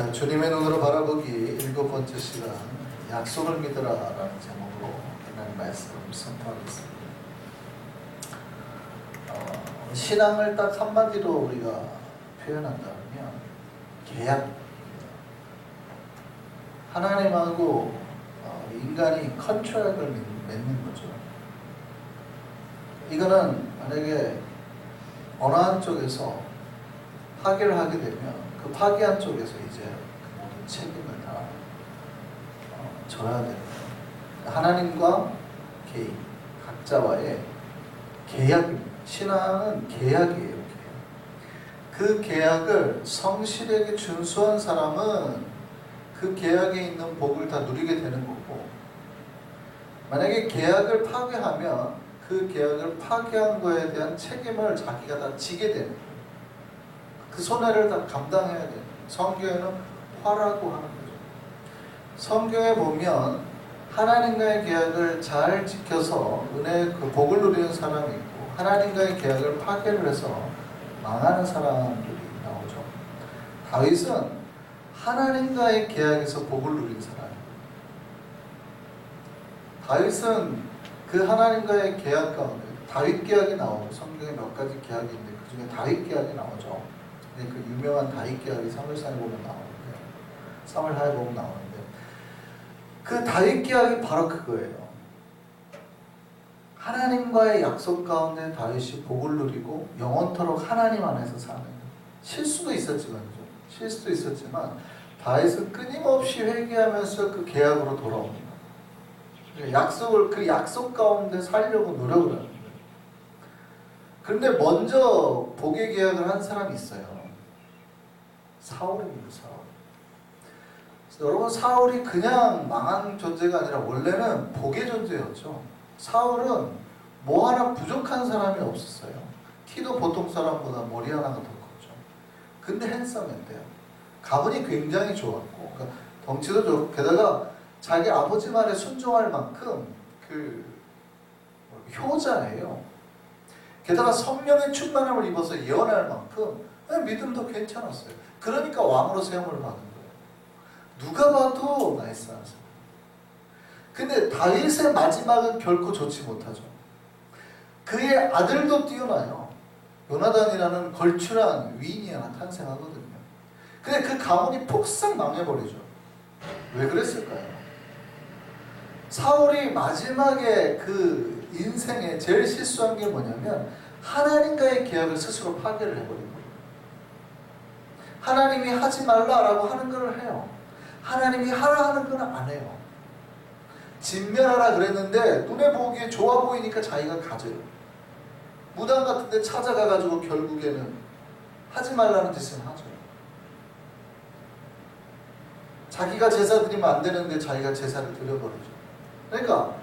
자, 주님의 눈으로 바라보기 7번째 시간, 약속을 믿으라 라는 제목으로 하나님 말씀을 선포하겠습니다. 신앙을 딱 한마디로 우리가 표현한다면 계약입니다. 하나님하고 인간이 컨트랙을 맺는 거죠. 이거는 만약에 어느 한쪽에서 파기를 하게 되면 그 파기한 쪽에서 이제 그 모든 책임을 다 져야 됩니다. 하나님과 개인, 각자와의 계약입니다. 신앙은 계약이에요. 계약. 그 계약을 성실하게 준수한 사람은 그 계약에 있는 복을 다 누리게 되는 거고, 만약에 계약을 파괴하면 그 계약을 파괴한 거에 대한 책임을 자기가 다 지게 되는 거예요. 그 손해를 다 감당해야 돼요. 성경에는 화라고 하는 거죠. 성경에 보면 하나님과의 계약을 잘 지켜서 은혜의 그 복을 누리는 사람이 있고, 하나님과의 계약을 파괴를 해서 망하는 사람들이 나오죠. 다윗은 하나님과의 계약에서 복을 누린 사람이에요. 다윗은 그 하나님과의 계약 가운데 다윗 계약이 나오고, 성경에 몇 가지 계약이 있는데 그 중에 다윗 계약이 나오죠. 그 유명한 다윗 계약이 사무엘상에 보면 나오는데, 사무엘하에 보면 나오는데, 그 다윗 계약이 바로 그거예요. 하나님과의 약속 가운데 다윗이 복을 누리고 영원토록 하나님 안에서 사는, 실수도 있었지만 다윗은 끊임없이 회개하면서 그 계약으로 돌아옵니다. 그 약속 가운데 살려고 노력을 합니다. 그런데 먼저 복의 계약을 한 사람이 있어요. 사울입니다. 사울. 여러분, 사울이 그냥 망한 존재가 아니라 원래는 복의 존재였죠. 사울은 뭐 하나 부족한 사람이 없었어요. 키도 보통 사람보다 머리 하나가 더 컸죠. 근데 핸섬했대요. 가문이 굉장히 좋았고, 그러니까 덩치도 좋고, 게다가 자기 아버지 말에 순종할 만큼 효자예요. 게다가 성령의 충만함을 입어서 예언할 만큼 믿음도 괜찮았어요. 그러니까 왕으로 세움을 받은 거예요. 누가 봐도 나이스한 사람. 근데 다윗의 마지막은 결코 좋지 못하죠. 그의 아들도 뛰어나요. 요나단이라는 걸출한 위인이 하나 탄생하거든요. 근데 그 가문이 폭삭 망해버리죠. 왜 그랬을까요? 사울이 마지막에 그 인생에 제일 실수한 게 뭐냐면 하나님과의 계약을 스스로 파괴를 해버린 거예요. 하나님이 하지 말라라고 하는 걸 해요. 하나님이 하라 하는 건 안 해요. 진멸하라 그랬는데 눈에 보기에 좋아 보이니까 자기가 가져요. 무당 같은 데 찾아가가지고 결국에는 하지 말라는 짓은 하죠. 자기가 제사 드리면 안 되는데 자기가 제사를 드려버리죠. 그러니까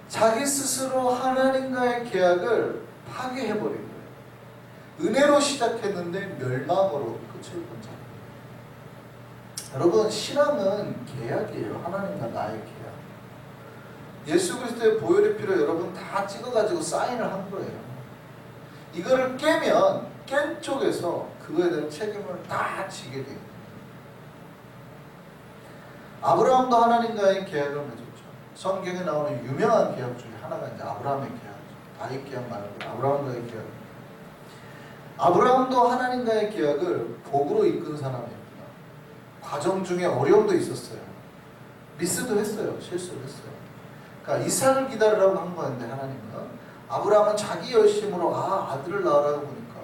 자기 스스로 하나님과의 계약을 파괴해버린 거예요. 은혜로 시작했는데 멸망으로 끝을 본 자입니다. 여러분, 신앙은 계약이에요. 하나님과 나의 계약. 예수 그리스도의 보혈의 피로 여러분 다 찍어가지고 사인을 한 거예요. 이거를 깨면 깬 쪽에서 그거에 대한 책임을 다 지게 돼요. 아브라함도 하나님과의 계약을 맺었죠. 성경에 나오는 유명한 계약 중에 하나가 이제 아브라함의 계약이죠. 다윗 계약 말고 아브라함과의 계약. 아브라함도 하나님과의 계약을 복으로 이끈 사람입니다. 과정 중에 어려움도 있었어요. 미스도 했어요. 실수를 했어요. 그러니까 이삭을 기다리라고 한 거였는데 하나님은, 아브라함은 자기 열심으로 아들을 낳으라고 보니까,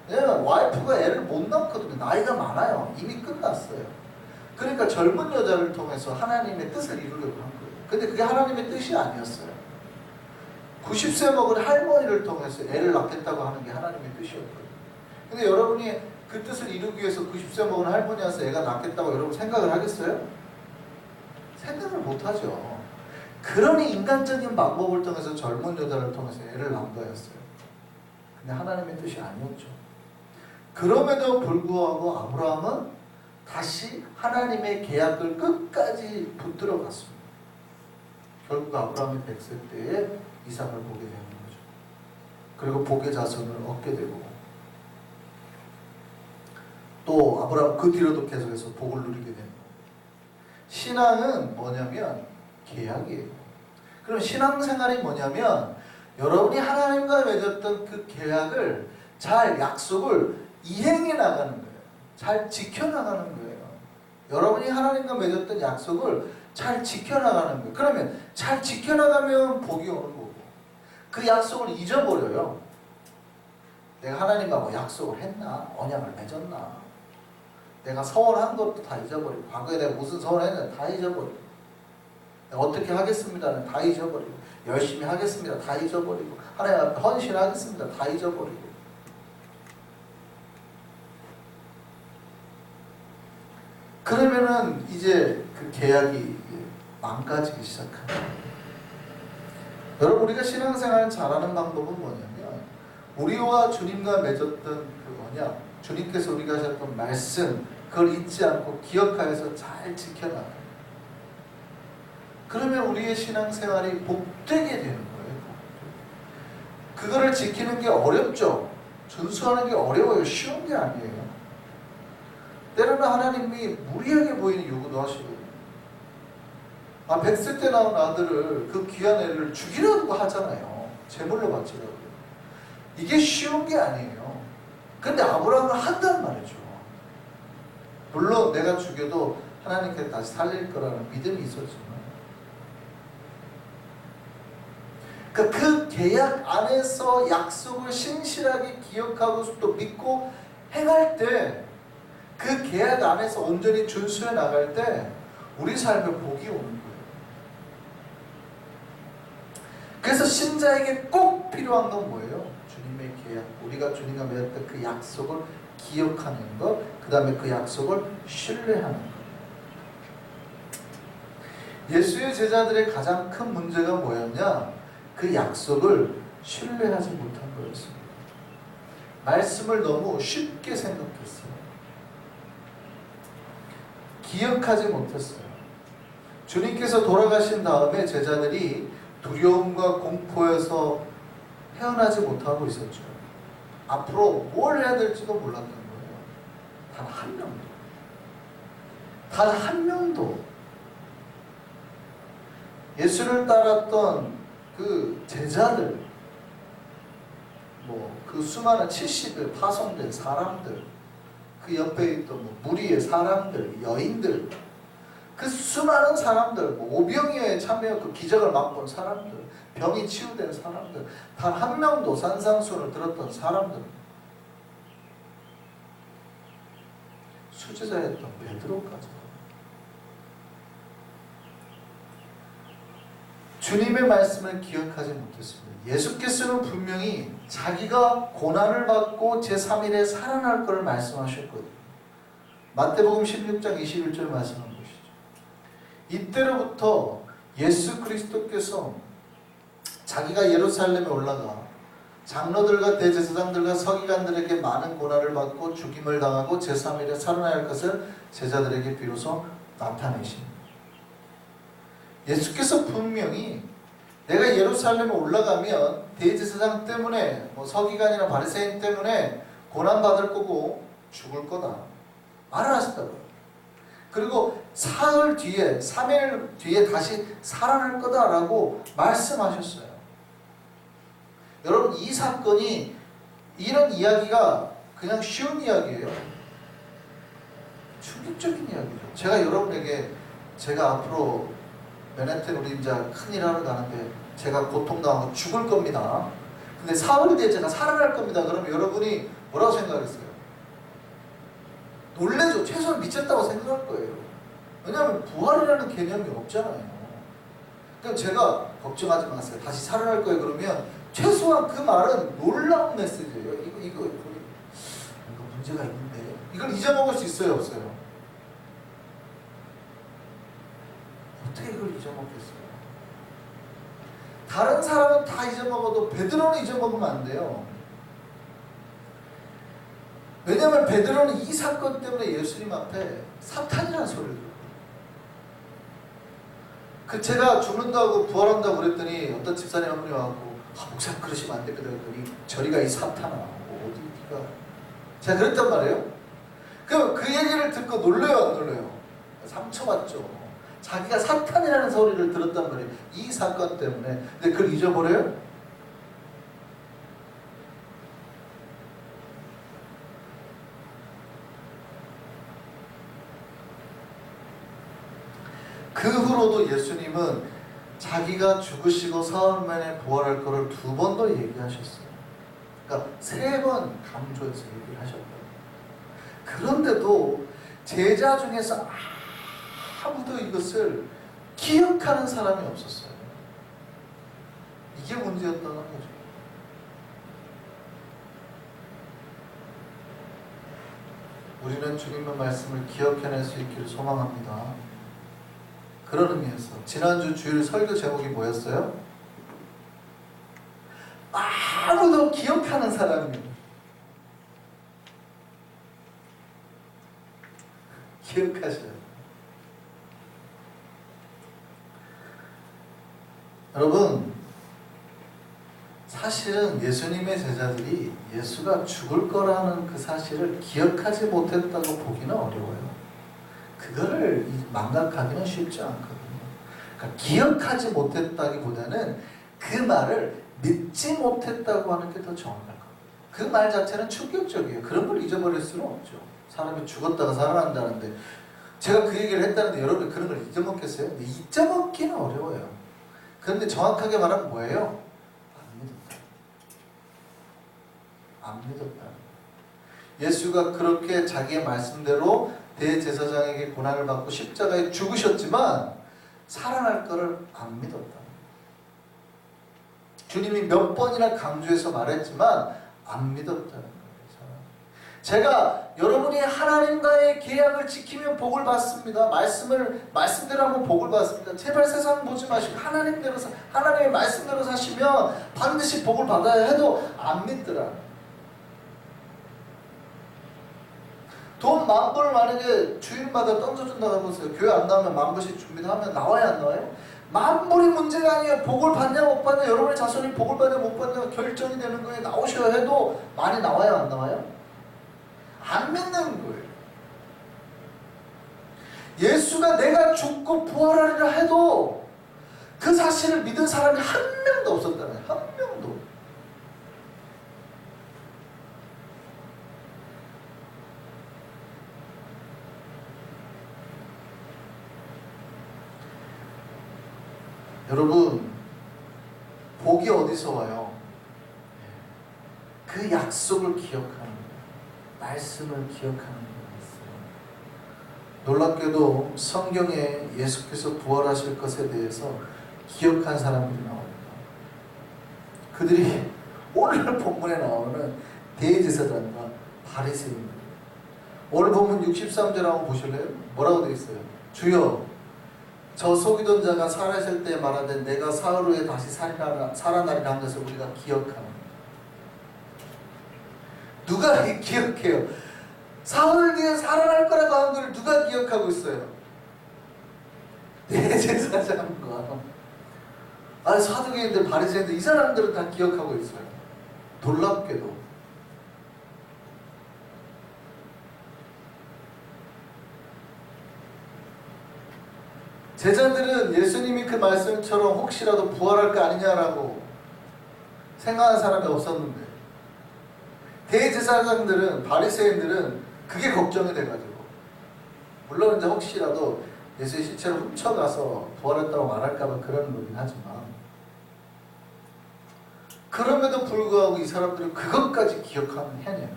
왜냐면 와이프가 애를 못 낳거든요. 나이가 많아요. 이미 끝났어요. 그러니까 젊은 여자를 통해서 하나님의 뜻을 이루려고 한 거예요. 근데 그게 하나님의 뜻이 아니었어요. 90세 먹은 할머니를 통해서 애를 낳겠다고 하는 게 하나님의 뜻이었거든요. 근데 여러분이 그 뜻을 이루기 위해서 90세 먹은 할머니한테 애가 낳겠다고 여러분 생각을 하겠어요? 생각을 못하죠. 그러니 인간적인 방법을 통해서 젊은 여자를 통해서 애를 낳은 거였어요. 근데 하나님의 뜻이 아니었죠. 그럼에도 불구하고 아브라함은 다시 하나님의 계약을 끝까지 붙들어 갔습니다. 결국 아브라함이 100세 때에 이삭을 보게 되는 거죠. 그리고 복의 자손을 얻게 되고, 또 아브라함 그 뒤로도 계속해서 복을 누리게 되는 거예요. 신앙은 뭐냐면 계약이에요. 그럼 신앙생활이 뭐냐면 여러분이 하나님과 맺었던 그 계약을 잘 약속을 이행해 나가는 거예요. 잘 지켜나가는 거예요. 여러분이 하나님과 맺었던 약속을 잘 지켜나가는 거예요. 그러면 잘 지켜나가면 복이 오는 거고 그 약속을 잊어버려요. 내가 하나님과 뭐 약속을 했나? 언약을 맺었나? 내가 서원한 것도 다 잊어버리고 과거에 내가 무슨 서원했는지 다 잊어버리고 내가 어떻게 하겠습니다는 다 잊어버리고 열심히 하겠습니다 다 잊어버리고 하나님 앞에 헌신하겠습니다 다 잊어버리고 그러면은 이제 그 계약이 망가지기 시작합니다. 여러분 우리가 신앙생활 잘하는 방법은 뭐냐면 우리와 주님과 맺었던 그 언약 주님께서 우리가 하셨던 말씀 그걸 잊지 않고 기억하여서 잘 지켜나가요. 그러면 우리의 신앙생활이 복되게 되는 거예요. 그거를 지키는 게 어렵죠. 준수하는 게 어려워요. 쉬운 게 아니에요. 때로는 하나님이 무리하게 보이는 요구도 하시거든요. 100세 때 나온 아들을 그 귀한 애를 죽이라고 하잖아요. 제물로 바치라고. 이게 쉬운 게 아니에요. 근데 아브라함은 한단 말이죠. 물론 내가 죽여도 하나님께 다시 살릴 거라는 믿음이 있었지만 그 계약 안에서 약속을 신실하게 기억하고 또 믿고 행할 때 그 계약 안에서 온전히 준수해 나갈 때 우리 삶에 복이 오는 거예요. 그래서 신자에게 꼭 필요한 건 뭐예요? 주님의 계약, 우리가 주님과 맺었던 그 약속을 기억하는 것, 그 다음에 그 약속을 신뢰하는 것. 예수의 제자들의 가장 큰 문제가 뭐였냐? 그 약속을 신뢰하지 못한 거였습니다. 말씀을 너무 쉽게 생각했어요. 기억하지 못했어요. 주님께서 돌아가신 다음에 제자들이 두려움과 공포에서 헤어나지 못하고 있었죠. 앞으로 뭘 해야 될지도 몰랐던 거예요. 단 한 명도. 단 한 명도. 예수를 따랐던 그 제자들, 그 수많은 70의 파송된 사람들, 그 옆에 있던 무리의 사람들, 여인들, 그 수많은 사람들, 오병이어에 참여 그 기적을 맛본 사람들, 병이 치유된 사람들, 단 한 명도 산상수훈을 들었던 사람들, 수제자였던 베드로까지 주님의 말씀을 기억하지 못했습니다. 예수께서는 분명히 자기가 고난을 받고 제3일에 살아날 것을 말씀하셨거든요. 마태복음 16장 21절 말씀을 보시죠. 이때로부터 예수 그리스도께서 자기가 예루살렘에 올라가 장로들과 대제사장들과 서기관들에게 많은 고난을 받고 죽임을 당하고 제3일에 살아날 것을 제자들에게 비로소 나타내십니다. 예수께서 분명히 내가 예루살렘에 올라가면 대제사장 때문에 서기관이나 바리새인 때문에 고난받을 거고 죽을 거다 말을 하셨다고요. 그리고 사흘 뒤에 3일 뒤에 다시 살아날 거다라고 말씀하셨어요. 여러분 이 사건이 이런 이야기가 그냥 쉬운 이야기예요. 충격적인 이야기죠. 제가 여러분에게 제가 앞으로 맨해튼 우리 이제 큰일 하러 가는데 제가 고통당하고 죽을 겁니다. 근데 사흘 뒤에 제가 살아날 겁니다. 그러면 여러분이 뭐라고 생각했어요? 놀래죠. 최소한 미쳤다고 생각할 거예요. 왜냐하면 부활이라는 개념이 없잖아요. 그럼 제가 걱정하지 마세요. 다시 살아날 거예요. 그러면 최소한 그 말은 놀라운 메시지예요. 이거 문제가 있는데 이걸 잊어먹을 수 있어요, 없어요? 어떻게 이걸 잊어먹겠어요? 다른 사람은 다 잊어먹어도 베드로는 잊어먹으면 안 돼요. 왜냐하면 베드로는 이 사건 때문에 예수님 앞에 사탄이라는 소리를 들어요. 제가 죽는다고 부활한다고 그랬더니 어떤 집사님 한 분이 와갖고 목사님 그러시면 안 됩니다. 그랬더니 저리가 이 사탄아 어디가 제가 그랬단 말이에요. 그 얘기를 듣고 놀래요, 안 놀래요? 상처받죠. 자기가 사탄이라는 소리를 들었단 말이에요. 이 사건 때문에. 근데 그걸 잊어버려요? 그 후로도 예수님은 자기가 죽으시고 사흘 만에 부활할 거를 2번 더 얘기하셨어요. 그러니까 3번 강조해서 얘기를 하셨거든요. 그런데도 제자 중에서 아무도 이것을 기억하는 사람이 없었어요. 이게 문제였다는 거죠. 우리는 주님의 말씀을 기억해낼 수 있기를 소망합니다. 그런 의미에서 지난주 주일 설교 제목이 뭐였어요? 아무도 기억하는 사람이 기억하셔요. 여러분, 사실은 예수님의 제자들이 예수가 죽을 거라는 그 사실을 기억하지 못했다고 보기는 어려워요. 그거를 망각하기는 쉽지 않거든요. 그러니까 기억하지 못했다기보다는 그 말을 믿지 못했다고 하는 게 더 정확할 거예요. 그 말 자체는 충격적이에요. 그런 걸 잊어버릴 수는 없죠. 사람이 죽었다가 살아난다는데, 제가 그 얘기를 했다는데 여러분이 그런 걸 잊어먹겠어요? 근데 잊어먹기는 어려워요. 그런데 정확하게 말하면 뭐예요? 안 믿었다. 안 믿었다. 예수가 그렇게 자기의 말씀대로 대제사장에게 고난을 받고 십자가에 죽으셨지만 살아날 것을 안 믿었다. 주님이 몇 번이나 강조해서 말했지만 안 믿었다는 거예요. 제가 여러분이 하나님과의 계약을 지키면 복을 받습니다. 말씀대로 하면 복을 받습니다. 제발 세상 보지 마시고 하나님의 말씀대로 사시면 반드시 복을 받아야 해도 안 믿더라. 돈 10,000불을 만약에 주일마다 던져준다고 해보세요. 교회 안 나오면 10,000불씩 준비하면 나와야 안 나와요? 10,000불이 문제가 아니에요. 복을 받냐 못 받냐, 여러분의 자손이 복을 받냐 못 받냐 결정이 되는 거에 나오셔야 해도 많이 나와요 안 나와요? 안 믿는 거예요. 예수가 내가 죽고 부활하리라 해도 그 사실을 믿은 사람이 한 명도 없었다는 거예요. 한 명도. 여러분, 복이 어디서 와요? 그 약속을 기억하는 거예요. 말씀을 기억하는 거였어요. 놀랍게도 성경에 예수께서 부활하실 것에 대해서 기억한 사람들이 나옵니다. 그들이 오늘 본문에 나오는 대제사장과 바리새인들. 오늘 본문 63절 한번 보실래요? 뭐라고 되어 있어요? 주여, 저 속이던 자가 살아있을 때 말하되 내가 사흘 후에 다시 살아나리라 한 것을 우리가 기억하는. 누가 기억해요? 사흘 뒤에 살아날 거라고 하는 걸 누가 기억하고 있어요? 대제사장과 사두개인들, 바리새인들, 이 사람들은 다 기억하고 있어요. 놀랍게도. 제자들은 예수님이 그 말씀처럼 혹시라도 부활할 거 아니냐라고 생각하는 사람이 없었는데, 대제사장들은, 바리새인들은 그게 걱정이 돼가지고, 물론 이제 혹시라도 예수의 시체를 훔쳐가서 부활했다고 말할까봐 그런 거긴 하지만, 그럼에도 불구하고 이 사람들은 그것까지 기억하는 해내는.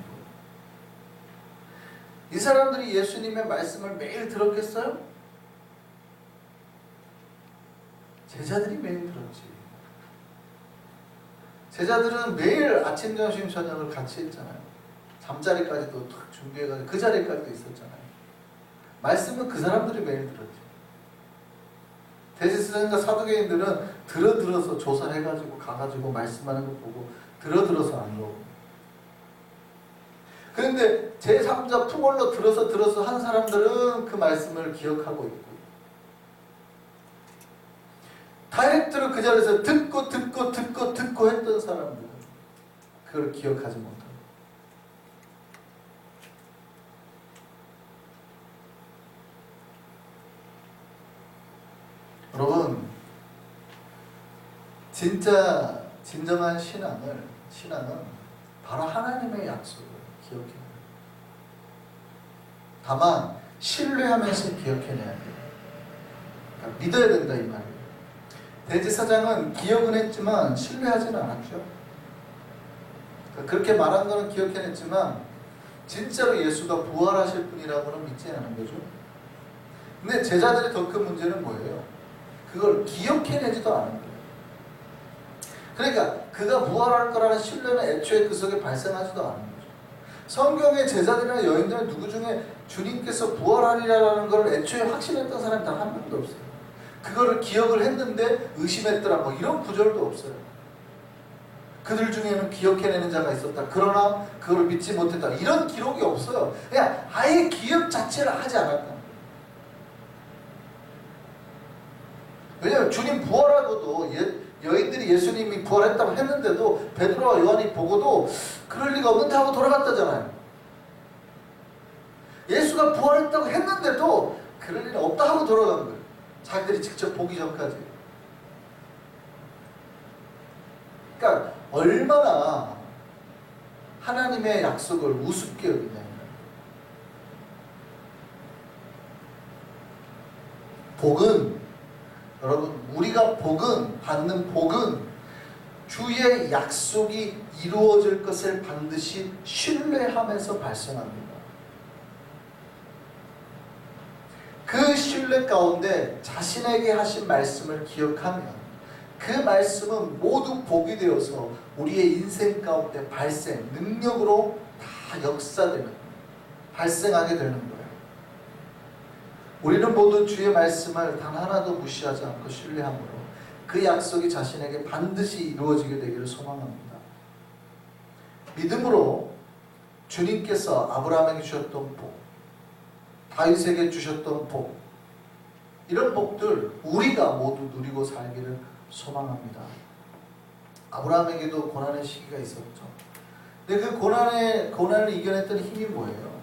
이 사람들이 예수님의 말씀을 매일 들었겠어요? 제자들이 매일 들었지. 제자들은 매일 아침, 점심, 저녁을 같이 했잖아요. 잠자리까지도 탁 준비해가지고 그 자리까지도 있었잖아요. 말씀은 그 사람들이 매일 들었죠. 대제사장과 사두개인들은 들어서 조사해가지고 가가지고 말씀하는 거 보고 들어서 안 오고. 그런데 제3자 풍월로 들어서 한 사람들은 그 말씀을 기억하고 있고, 다이렉트로 그 자리에서 듣고 했던 사람들은 그걸 기억하지 못하고. 여러분, 진짜 진정한 신앙은 바로 하나님의 약속을 기억해야 돼요. 다만 신뢰하면서 기억해내야 돼요. 그러니까 믿어야 된다 이 말이에요. 대제사장은 기억은 했지만 신뢰하지는 않았죠. 그러니까 그렇게 말한 거는 기억해냈지만 진짜로 예수가 부활하실 분이라고는 믿지 않은 거죠. 근데 제자들의 더 큰 문제는 뭐예요? 그걸 기억해내지도 않은 거예요. 그러니까 그가 부활할 거라는 신뢰는 애초에 그 속에 발생하지도 않은 거죠. 성경의 제자들이나 여인들은 누구 중에 주님께서 부활하리라는 걸 애초에 확신했던 사람이 단 한 명도 없어요. 그거를 기억을 했는데 의심했더라 뭐 이런 구절도 없어요. 그들 중에는 기억해내는 자가 있었다. 그러나 그걸 믿지 못했다. 이런 기록이 없어요. 그냥 아예 기억 자체를 하지 않았다. 왜냐하면 주님 부활하고도 여인들이 예수님이 부활했다고 했는데도 베드로와 요한이 보고도 그럴 리가 없는데 하고 돌아갔다잖아요. 예수가 부활했다고 했는데도 그럴 리는 없다 하고 돌아간 거예요. 자기들이 직접 보기 전까지. 그러니까 얼마나 하나님의 약속을 우습게 여기냐. 복은 여러분, 우리가 받는 복은 주의 약속이 이루어질 것을 반드시 신뢰하면서 발생합니다. 그 신뢰 가운데 자신에게 하신 말씀을 기억하면 그 말씀은 모두 복이 되어서 우리의 인생 가운데 능력으로 다 역사되는, 발생하게 되는 거예요. 우리는 모두 주의 말씀을 단 하나도 무시하지 않고 신뢰함으로 그 약속이 자신에게 반드시 이루어지게 되기를 소망합니다. 믿음으로 주님께서 아브라함에게 주셨던 복, 다윗에게 주셨던 복, 이런 복들 우리가 모두 누리고 살기를 소망합니다. 아브라함에게도 고난의 시기가 있었죠. 근데 그 고난을 이겨냈던 힘이 뭐예요?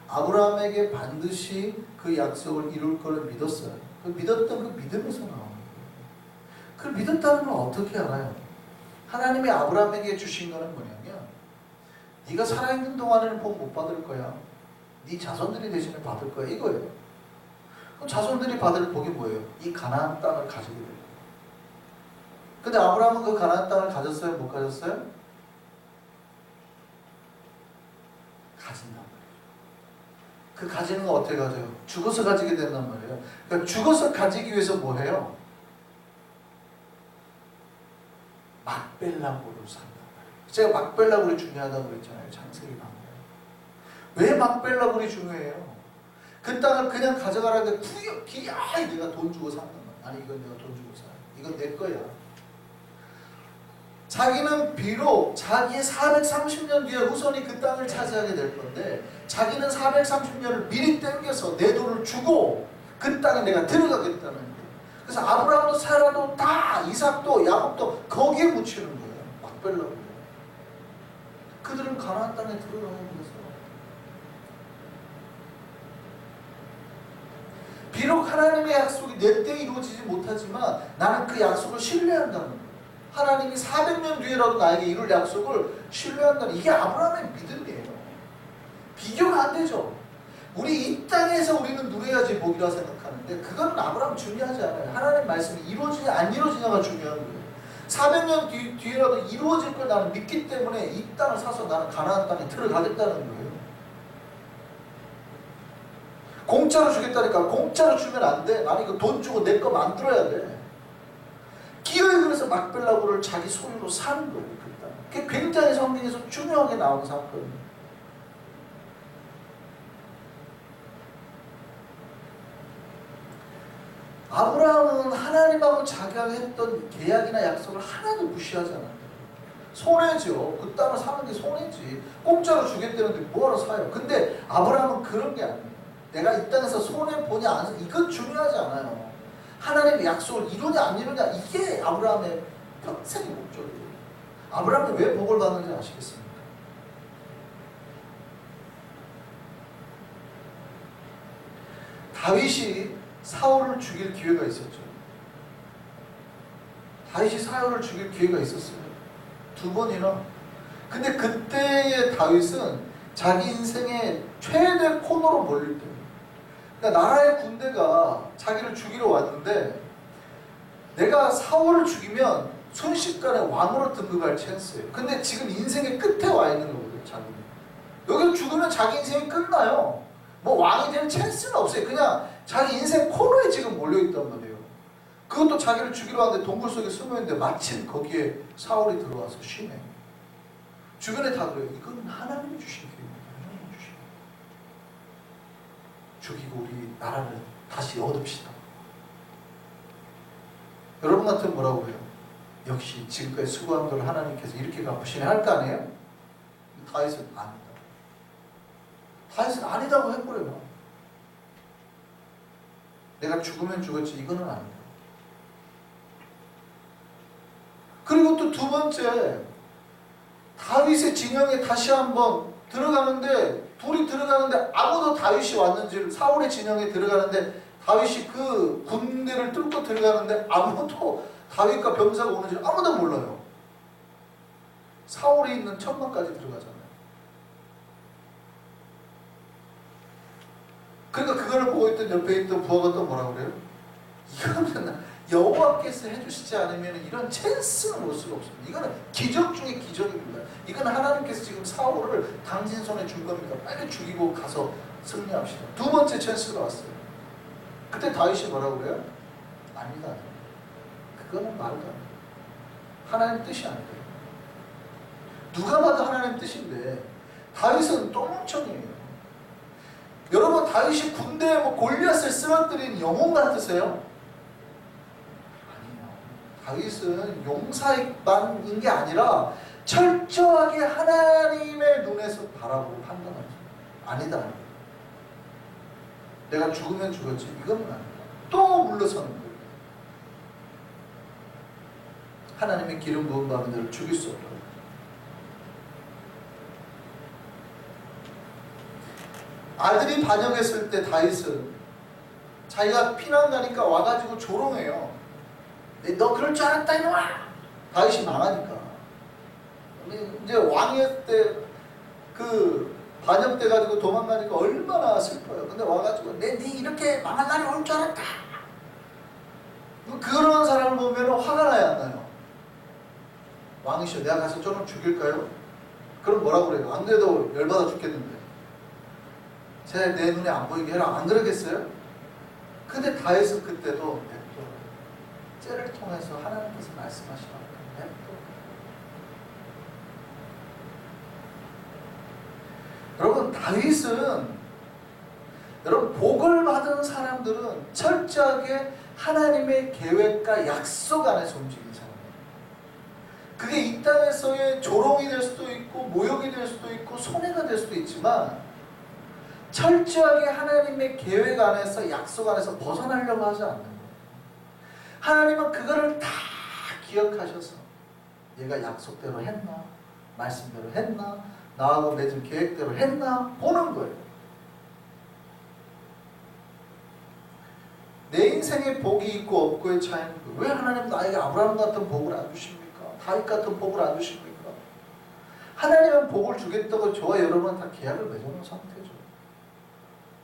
아브라함에게 반드시 그 약속을 이룰 것을 믿었어요. 그 믿었던 그 믿음에서 나오는 거예요. 그걸 믿었다는 건 어떻게 알아요? 하나님이 아브라함에게 주신 거는 뭐냐면 네가 살아있는 동안에는 복 못 받을 거야. 네 자손들이 대신에 받을 거야. 이거예요. 그럼 자손들이 받을 복이 뭐예요? 이 가나안 땅을 가지게 돼요. 근데 아브라함은 그 가나안 땅을 가졌어요? 못 가졌어요? 가진단 말이에요. 그 가지는 거 어떻게 가져요? 죽어서 가지게 된단 말이에요. 그러니까 죽어서 가지기 위해서 뭐 해요? 막벨라고를 산단 말이에요. 제가 막벨라고이 중요하다고 그랬잖아요. 창세기 나오면. 왜 막벨라고이 중요해요? 그 땅을 그냥 가져가라는데 구역이 내가 돈 주고 산단 말이에요. 아니 이건 내가 돈 주고 사. 이건 내 거야. 자기는 비록 자기의 430년 뒤에 후손이 그 땅을 차지하게 될 건데 자기는 430년을 미리 땡겨서 내 돈을 주고 그 땅에 내가 들어가겠다는 거예요. 그래서 아브라함도 사라도 다 이삭도 야곱도 거기에 묻히는 거예요. 막벨라고. 그들은 가나안 땅에 들어가는 거예요. 비록 하나님의 약속이 내 때 이루어지지 못하지만 나는 그 약속을 신뢰한다는 거예요. 하나님이 400년 뒤에라도 나에게 이룰 약속을 신뢰한다는, 이게 아브라함의 믿음이에요. 비교가 안 되죠. 우리 이 땅에서 우리는 누려야지 복이라 생각하는데 그건 아브라함 중요하지 않아요. 하나님 말씀이 이루어지냐 안 이루어지냐가 중요한 거예요. 400년 뒤에라도 이루어질 걸 나는 믿기 때문에 이 땅을 사서 나는 가나안 땅에 들어가겠다는 거예요. 공짜로 주겠다니까. 공짜로 주면 안 돼. 나는 이거 돈 주고 내 거 만들어야 돼. 기어이 그래서 막벨라고를 자기 소유로 사는 거예요. 그게 굉장히 성경에서 중요하게 나오는 사건이에요. 아브라함은 하나님하고 자기가 했던 계약이나 약속을 하나도 무시하지 않았어요. 손해죠. 그 땅을 사는 게 손해지. 공짜로 주겠다는데 뭐하러 사요. 근데 아브라함은 그런 게 아니에요. 내가 이 땅에서 손해보냐 안 보냐 이건 중요하지 않아요. 하나님의 약속을 이루냐 안 이루냐 이게 아브라함의 평생의 목적이에요. 아브라함이 왜 복을 받는지 아시겠습니까? 다윗이 사울을 죽일 기회가 있었죠. 다윗이 사울을 죽일 기회가 있었어요. 2번이나. 근데 그때의 다윗은 자기 인생의 최대 코너로 몰릴 때, 그러니까 나라의 군대가 자기를 죽이러 왔는데 내가 사울을 죽이면 순식간에 왕으로 등극할 찬스예요. 근데 지금 인생의 끝에 와 있는 거거든요. 자기는. 여기 죽으면 자기 인생이 끝나요. 뭐 왕이 되는 찬스는 없어요. 그냥 자기 인생 코너에 지금 몰려있단 말이에요. 그것도 자기를 죽이러 왔는데 동굴 속에 숨어있는데 마침 거기에 사울이 들어와서 쉬네. 주변에 다 그래요. 이건 하나님이 주신 기회입니다. 하나님이 주신 기회. 죽이고 우리 나라를 다시 얻읍시다. 여러분 같으면 뭐라고 해요? 역시 지금까지 수고한 걸 하나님께서 이렇게 갚으시네 할 거 아니에요? 다윗은 아니다. 다윗은 아니다고 해버려요. 내가 죽으면 죽었지 이거는 아니다. 그리고 또 2번째, 다윗의 진영에 다시 한번 들어가는데, 둘이 들어가는데 아무도 다윗이 왔는지를, 사울의 진영에 들어가는데 다윗이 그 군대를 뚫고 들어가는데 아무도 다윗과 병사가 오는지 아무도 몰라요. 사울이 있는 천막까지 들어가잖아요. 그러니까 그걸 보고 있던 옆에 있던 부하가 또 뭐라고 그래요? 이거는 여호와께서 해주시지 않으면 이런 찬스는 올 수가 없습니다. 이거는 기적 중에 기적입니다. 이건 하나님께서 지금 사울을 당신 손에 준 겁니다. 빨리 죽이고 가서 승리합시다. 2번째 찬스가 왔어요. 그때 다윗이 뭐라고 그래요? 아니다. 그거는 말도 안 돼요. 하나님 뜻이 아니에요. 누가 봐도 하나님 뜻인데 다윗은 똥멍청이에요. 여러분, 다윗이 군대에 뭐 골리앗을 쓰러뜨린 영웅 같으세요? 다윗은 용사만인 게 아니라 철저하게 하나님의 눈에서 바라보고 판단하죠. 아니다. 내가 죽으면 죽었지 이건 아니다. 또 물러서는 거예요. 하나님의 기름 부은 자들을 죽일 수 없다. 아들이 반역했을 때 다윗은 자기가 피난 가니까 와가지고 조롱해요. 너 그럴 줄 알았다 이놈아. 다윗이 망하니까. 이제 왕의 때 그 반역돼가지고 도망가니까 얼마나 슬퍼요. 근데 와가지고 네 이렇게 망할 날이 올 줄 알았다. 그런 사람을 보면 화가 나야 안 나요? 왕이시여 내가 가서 저놈 죽일까요? 그럼 뭐라고 그래요? 안 그래도 열받아 죽겠는데 내 눈에 안 보이게 해라. 안 그러겠어요? 근데 다윗은 그때도 죄를 통해서 하나님께서 말씀하시라고 여러분, 다윗은 여러분 복을 받은 사람들은 철저하게 하나님의 계획과 약속 안에서 움직이는 사람이에요. 그게 이 땅에서의 조롱이 될 수도 있고 모욕이 될 수도 있고 손해가 될 수도 있지만 철저하게 하나님의 계획 안에서 약속 안에서 벗어나려고 하지 않는 거예요. 하나님은 그거를 다 기억하셔서 얘가 약속대로 했나? 말씀대로 했나? 나하고 맺은 계획대로 했나? 보는 거예요. 내 인생에 복이 있고 없고의 차이는 왜 하나님 나에게 아브라함 같은 복을 안 주십니까? 다윗 같은 복을 안 주십니까? 하나님은 복을 주겠다고 저와 여러분은 다 계약을 맺어놓은 상태죠.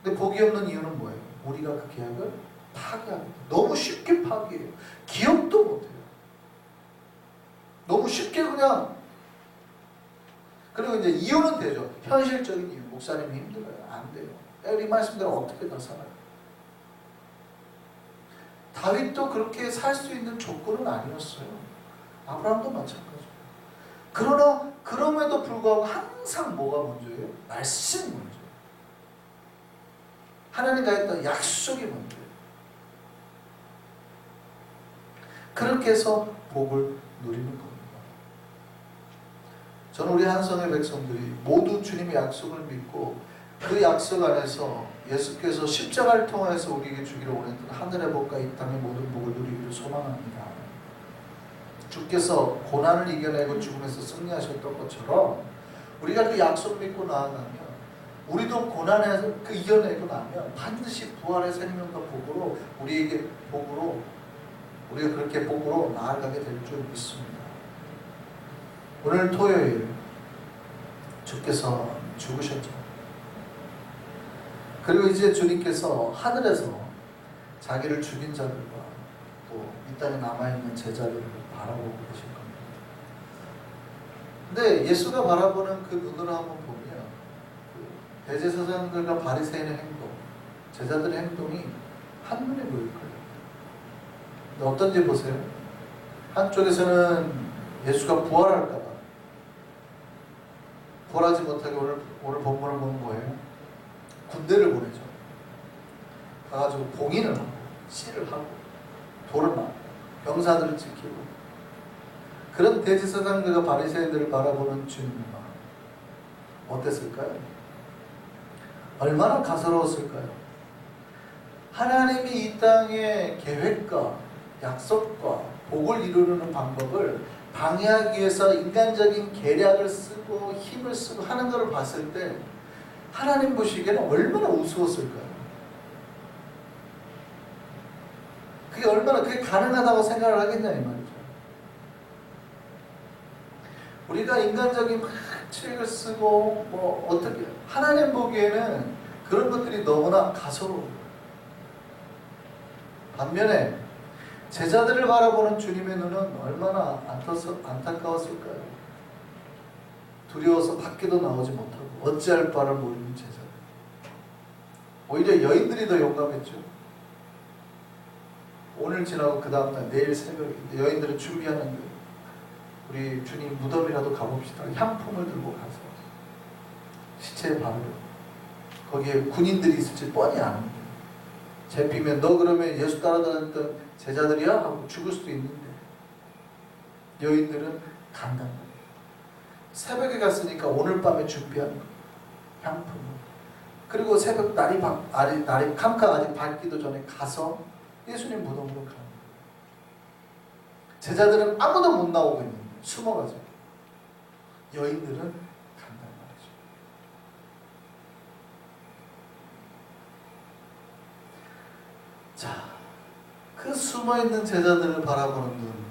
근데 복이 없는 이유는 뭐예요? 우리가 그 계약을 파괴합니다. 너무 쉽게 파괴해요. 기억도 못해요. 너무 쉽게 그냥. 그리고 이제 이유는 되죠. 현실적인 이유. 목사님이 힘들어요. 안 돼요. 이 말씀대로 어떻게 다 살아요? 다윗도 그렇게 살 수 있는 조건은 아니었어요. 아브라함도 마찬가지예요. 그러나 그럼에도 불구하고 항상 뭐가 먼저예요? 말씀이 먼저예요. 하나님과 했던 약속이 먼저예요. 그렇게 해서 복을 누리는 겁니다. 저는 우리 한성의 백성들이 모두 주님의 약속을 믿고 그 약속 안에서 예수께서 십자가를 통해서 우리에게 주기로 원했던 하늘의 복과 이 땅의 모든 복을 누리기를 소망합니다. 주께서 고난을 이겨내고 죽음에서 승리하셨던 것처럼 우리가 그 약속 믿고 나아가면 우리도 고난에서 그 이겨내고 나면 반드시 부활의 생명과 복으로 우리에게 복으로 우리가 그렇게 복으로 나아가게 될 줄 믿습니다. 오늘 토요일 주께서 죽으셨죠. 그리고 이제 주님께서 하늘에서 자기를 죽인 자들과 또 이 땅에 남아있는 제자들을 바라보고 계실 겁니다. 근데 예수가 바라보는 그 눈으로 한번 보면 그 대제사장들과 바리새인의 행동, 제자들의 행동이 한눈에 보일 거예요. 근데 어떤지 보세요. 한쪽에서는 예수가 부활할까 봐 부활하지 못하게 오늘 본문을 보면 뭐예요? 군대를 보내죠. 가가지고 봉인을 하고 씨를 하고 돌을 맞고 병사들을 지키고 그런 대제사장들과 바리새인들을 바라보는 주님은 어땠을까요? 얼마나 가소로웠을까요? 하나님이 이 땅의 계획과 약속과 복을 이루는 방법을 방해하기 위해서 인간적인 계략을 쓰고 힘을 쓰고 하는 것을 봤을 때 하나님 보시기에는 얼마나 우스웠을까요? 그게 얼마나 그게 가능하다고 생각을 하겠냐 이 말이죠. 우리가 인간적인 책을 쓰고 뭐 어떻게 하나님 보기에는 그런 것들이 너무나 가소로워요. 반면에 제자들을 바라보는 주님의 눈은 얼마나 안타까웠을까요? 두려워서 밖에도 나오지 못하고 어찌할 바를 모르는 제자들. 오히려 여인들이 더 용감했죠. 오늘 지나고 그 다음날 내일 새벽인데 여인들은 준비하는 거예요. 우리 주님 무덤이라도 가봅시다. 향품을 들고 가서 시체에 바르고 거기에 군인들이 있을지 뻔히 아는 거예요. 잡히면 너 그러면 예수 따라다녔던 제자들이야? 하고 죽을 수도 있는데 여인들은 간단 거예요. 새벽에 갔으니까 오늘 밤에 준비한 거예요. 향품을. 그리고 새벽 날이 캄캄 아직 밝기도 전에 가서 예수님 무덤으로 가는 거예요. 제자들은 아무도 못 나오고 있는 거예요. 숨어가지고. 여인들은 간단 말이죠. 자, 그 숨어있는 제자들을 바라보는 눈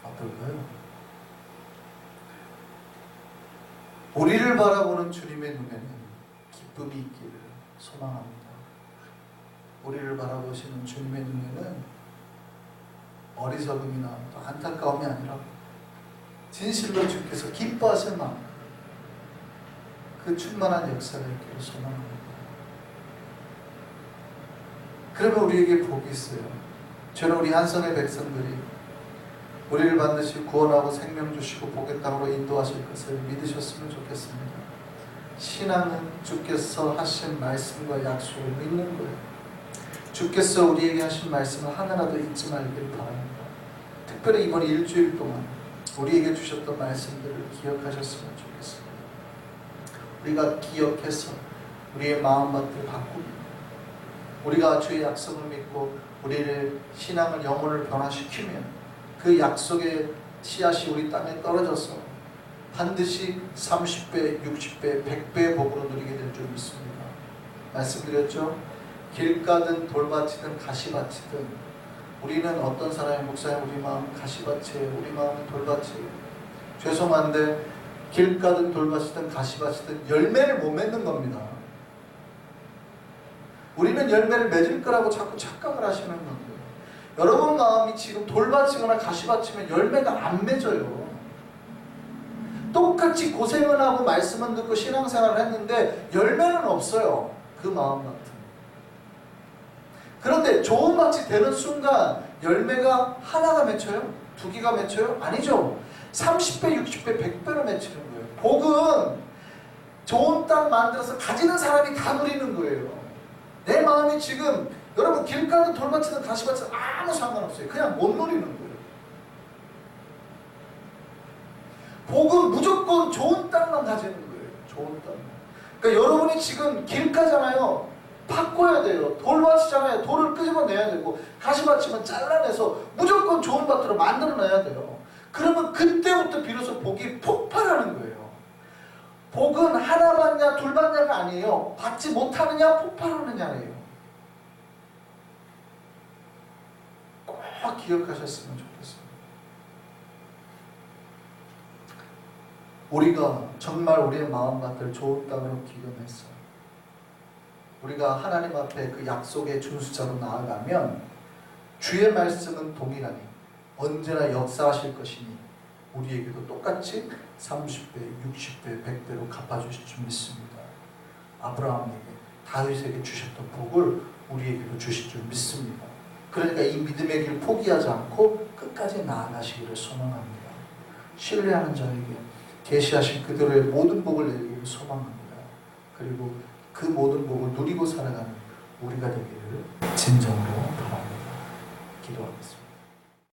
어떨까요? 우리를 바라보는 주님의 눈에는 기쁨이 있기를 소망합니다. 우리를 바라보시는 주님의 눈에는 어리석음이나 안타까움이 아니라 진실로 주께서 기뻐하실 마음, 그 충만한 역사가 있기를 소망합니다. 그러면 우리에게 복이 있어요. 저는 우리 한성의 백성들이 우리를 반드시 구원하고 생명 주시고 복의 땅으로 인도하실 것을 믿으셨으면 좋겠습니다. 신앙은 주께서 하신 말씀과 약속을 믿는 거예요. 주께서 우리에게 하신 말씀을 하나라도 잊지 말기를 바랍니다. 특별히 이번 일주일 동안 우리에게 주셨던 말씀들을 기억하셨으면 좋겠습니다. 우리가 기억해서 우리의 마음밭을 바꾸고 우리가 주의 약속을 믿고 우리를 신앙을 영혼을 변화시키면 그 약속의 씨앗이 우리 땅에 떨어져서 반드시 30배, 60배, 100배의 복으로 누리게 될 줄 믿습니다. 말씀드렸죠? 길가든 돌밭이든 가시밭이든 우리는 어떤 사람의 목사님 우리 마음은 가시밭이에요. 우리 마음은 돌밭이에요. 죄송한데 길가든 돌밭이든 가시밭이든 열매를 못 맺는 겁니다. 우리는 열매를 맺을 거라고 자꾸 착각을 하시는 건데 여러분 마음이 지금 돌밭이거나 가시밭이면 열매가 안 맺어요. 똑같이 고생을 하고 말씀은 듣고 신앙생활을 했는데 열매는 없어요. 그 마음 같은. 그런데 좋은 밭이 되는 순간 열매가 하나가 맺혀요? 두 개가 맺혀요? 아니죠. 30배, 60배, 100배로 맺히는 거예요. 복은 좋은 땅 만들어서 가지는 사람이 다 누리는 거예요. 내 마음이 지금 여러분 길가든 돌밭이든 가시밭이든 아무 상관없어요. 그냥 못 누리는 거예요. 복은 무조건 좋은 땅만 가지는 거예요. 좋은 땅. 그러니까 여러분이 지금 길가잖아요. 바꿔야 돼요. 돌밭이잖아요. 돌을 끄집어내야 되고 가시밭이면 잘라내서 무조건 좋은 밭으로 만들어내야 돼요. 그러면 그때부터 비로소 복이 폭발하는 거예요. 복은 하나 받냐 둘 받냐가 아니에요. 받지 못하느냐 폭발하느냐예요. 기억하셨으면 좋겠습니다. 우리가 정말 우리의 마음밭을 좋은 땅으로 기름해서 우리가 하나님 앞에 그 약속의 준수자로 나아가면 주의 말씀은 동일하니 언제나 역사하실 것이니 우리에게도 똑같이 30배, 60배, 100배로 갚아주실 줄 믿습니다. 아브라함에게, 다윗에게 주셨던 복을 우리에게도 주실 줄 믿습니다. 그러니까 이 믿음의 길 포기하지 않고 끝까지 나아가시기를 소망합니다. 신뢰하는 자에게 계시하신 그대로의 모든 복을 내리기를 소망합니다. 그리고 그 모든 복을 누리고 살아가는 우리가 되기를 진정으로 바랍니다. 기도하겠습니다.